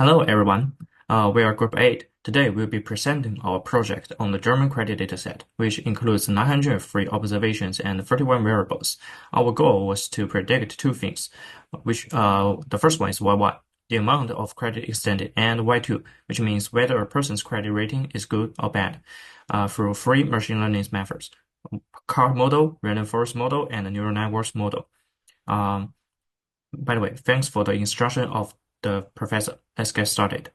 Hello, everyone. We are Group 8. Today, we'll be presenting our project on the German credit dataset, which includes 903 observations and 31 variables. Our goal was to predict two things, which the first one is Y1, the amount of credit extended, and Y2, which means whether a person's credit rating is good or bad, through three machine learning methods: card model, random forest model, and a neural networks model. Um, by the way, thanks for the instruction of the professor. Let's get started.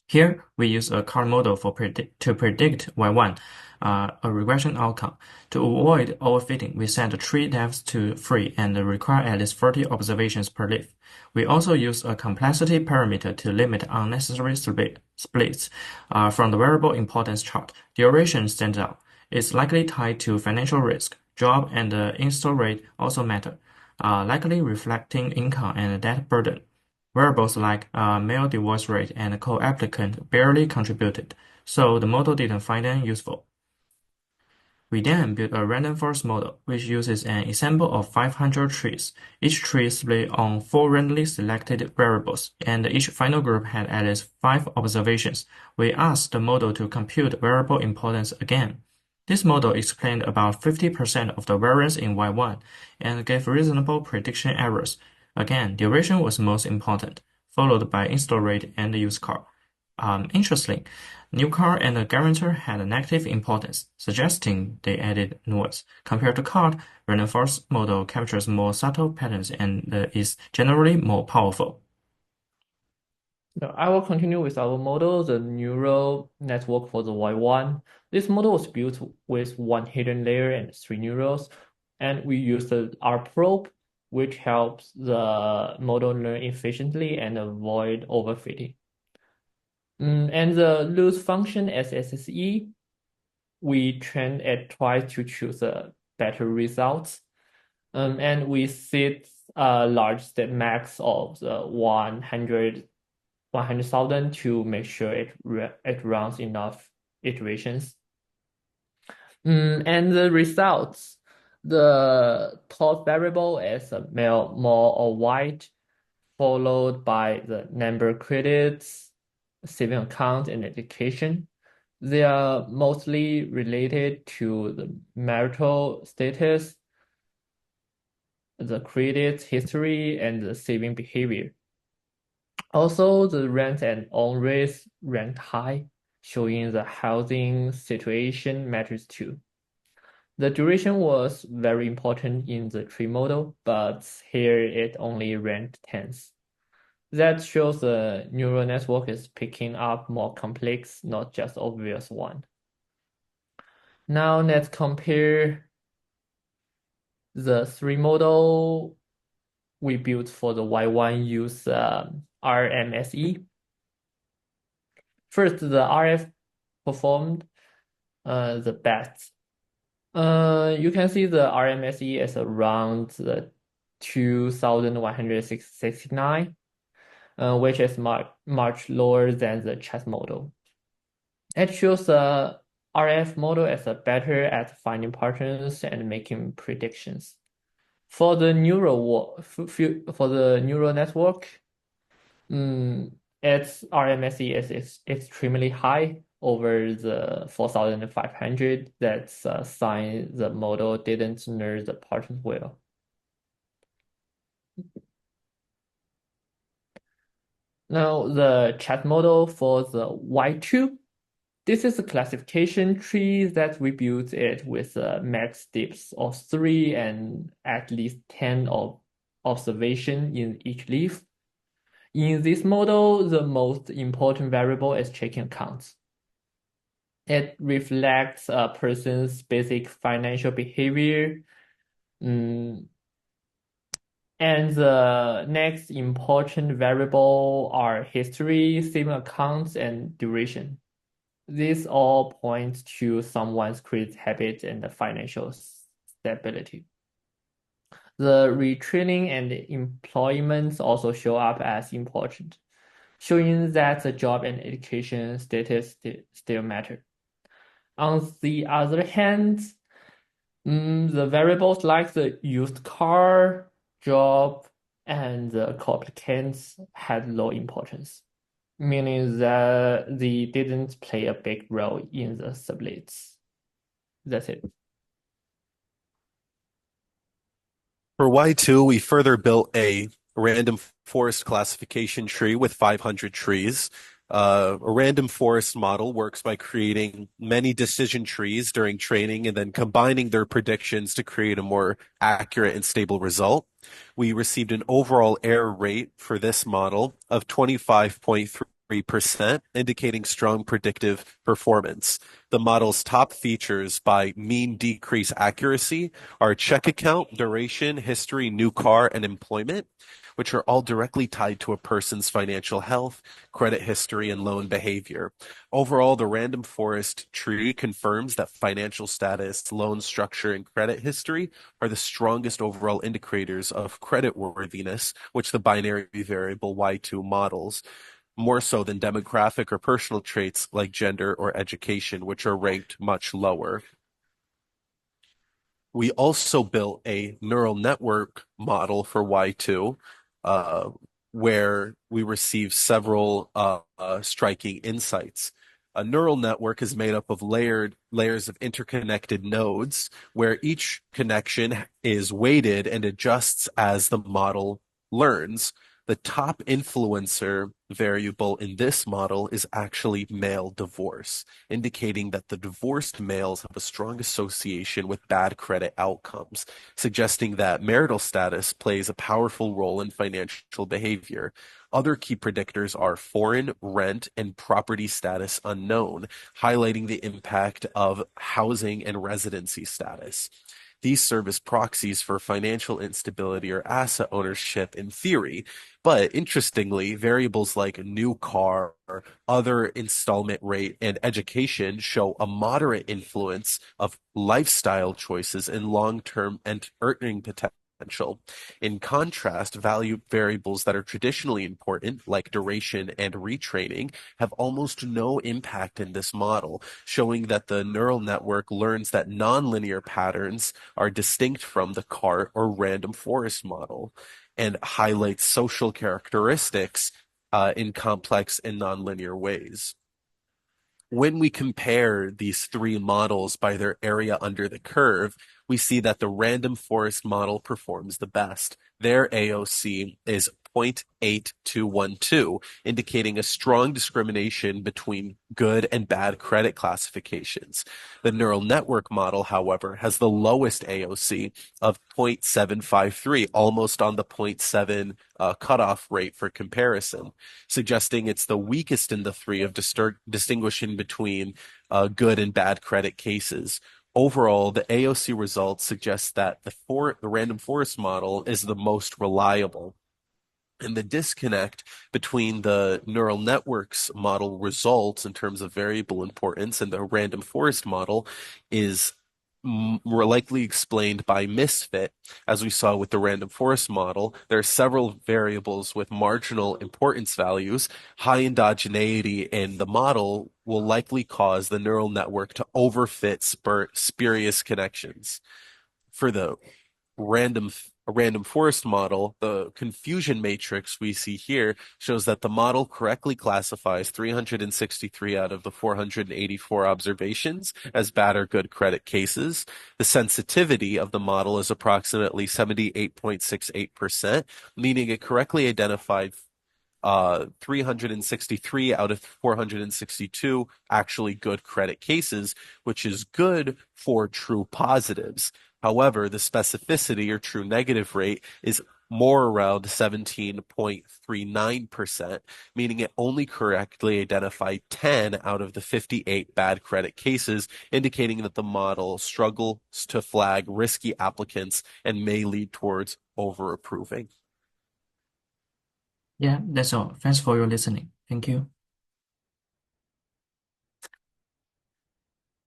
Here, we use a card model to predict Y1, a regression outcome. To avoid overfitting, we set the tree depth to 3 and require at least 30 observations per leaf. We also use a complexity parameter to limit unnecessary splits. From the variable importance chart, duration stands out. It's likely tied to financial risk. Job and the install rate also matter, likely reflecting income and debt burden. Variables like male divorce rate and co-applicant barely contributed, so the model didn't find them useful. We then built a random forest model, which uses an example of 500 trees. Each tree split on 4 randomly selected variables, and each final group had at least 5 observations. We asked the model to compute variable importance again. This model explained about 50% of the variance in Y1 and gave reasonable prediction errors. Again, duration was most important, followed by install rate and use car. Interestingly, new car and the guarantor had a negative importance, suggesting they added noise. Compared to card, random forest model captures more subtle patterns and is generally more powerful. Now, I will continue with our model, the neural network for the Y1. This model was built with one hidden layer and three neurons, and we use the R-probe, which helps the model learn efficiently and avoid overfitting. And the loss function SSE, we trained it twice to choose a better results. And we set a large step max of the 100,000 to make sure it runs enough iterations. And the results, the top variable is a male, more or white, followed by the number credits, saving account, and education. They are mostly related to the marital status, the credit history, and the saving behavior. Also, the rent and own rates ranked high, showing the housing situation matters too. The duration was very important in the tree model, but here it only ranked tens. That shows the neural network is picking up more complex, not just obvious one. Now let's compare the three model we built for the Y1 use RMSE. First, the RF performed the best. You can see the RMSE is around the 2169, which is much lower than the chess model. It shows the RF model as better at finding patterns and making predictions. For the neural network, its RMSE is extremely high, over the 4,500. That's a sign the model didn't learn the pattern well. Now the chat model for the Y2. This is a classification tree that we built it with a max depth of 3 and at least 10 of observation in each leaf. In this model, the most important variable is checking accounts. It reflects a person's basic financial behavior. And the next important variable are history, saving accounts, and duration. These all point to someone's credit habit and financial stability. The retraining and employment also show up as important, showing that the job and education status still matter. On the other hand, the variables like the used car, job, and the co-applicants had low importance, meaning that they didn't play a big role in the splits. That's it. For Y2, we further built a random forest classification tree with 500 trees. A random forest model works by creating many decision trees during training and then combining their predictions to create a more accurate and stable result. We received an overall error rate for this model of 25.3%, indicating strong predictive performance. The model's top features by mean decrease accuracy are check account, duration, history, new car, and employment, which are all directly tied to a person's financial health, credit history, and loan behavior. Overall, the random forest tree confirms that financial status, loan structure, and credit history are the strongest overall indicators of credit worthiness, which the binary variable Y2 models, more so than demographic or personal traits like gender or education, which are ranked much lower. We also built a neural network model for Y2, uh, where we received several striking insights. A neural network is made up of layers of interconnected nodes, where each connection is weighted and adjusts as the model learns. The top influencer variable in this model is actually male divorce, indicating that the divorced males have a strong association with bad credit outcomes, suggesting that marital status plays a powerful role in financial behavior. Other key predictors are foreign, rent, and property status unknown, highlighting the impact of housing and residency status. These serve as proxies for financial instability or asset ownership in theory. But interestingly, variables like new car, other installment rate, and education show a moderate influence of lifestyle choices and long-term and earning potential. In contrast, value variables that are traditionally important, like duration and retraining, have almost no impact in this model, showing that the neural network learns that nonlinear patterns are distinct from the cart or random forest model and highlights social characteristics in complex and nonlinear ways. When we compare these three models by their area under the curve, we see that the random forest model performs the best. Their AOC is 0.8212, indicating a strong discrimination between good and bad credit classifications. The neural network model, however, has the lowest AOC of 0.753, almost on the zero point 0.7 cutoff rate for comparison, suggesting it's the weakest in the three of distinguishing between good and bad credit cases. Overall, the AOC results suggest that the random forest model is the most reliable. And the disconnect between the neural networks model results in terms of variable importance and the random forest model is more likely explained by misfit. As we saw with the random forest model, there are several variables with marginal importance values. High endogeneity in the model will likely cause the neural network to overfit spurious connections. For the random forest model, the confusion matrix we see here shows that the model correctly classifies 363 out of the 484 observations as bad or good credit cases. The sensitivity of the model is approximately 78.68%, meaning it correctly identified 363 out of 462 actually good credit cases, which is good for true positives. However, the specificity or true negative rate is more around 17.39%, meaning it only correctly identified 10 out of the 58 bad credit cases, indicating that the model struggles to flag risky applicants and may lead towards over approving. Yeah, that's all. Thanks for your listening. Thank you.